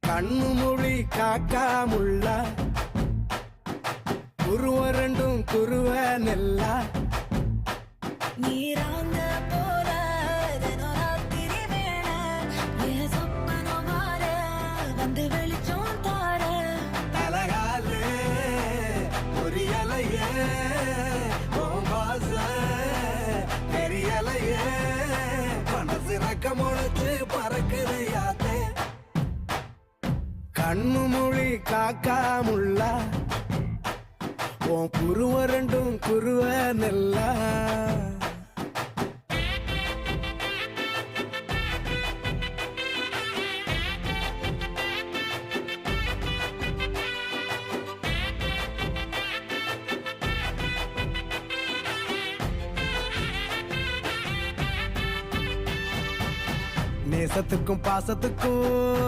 கண்ணு மொழி காக்காமுள்ள குருவ ரெண்டும் குருவ நெல்லா நீராங்க போல தினராத்திரி வேண என் சொப்பனம் மாற வந்து வெளிச்சம் தார தலகாலே பொரியலையே ஓம்பாச பெரியலையே மனசு ரக்க முளைச்சு பறக்குது யாத்தே கண்ணு மொழி காக்காமுள்ள உன் குருவ ரெண்டும் குருவ நெல்லா நேசத்துக்கும் பாசத்துக்கும்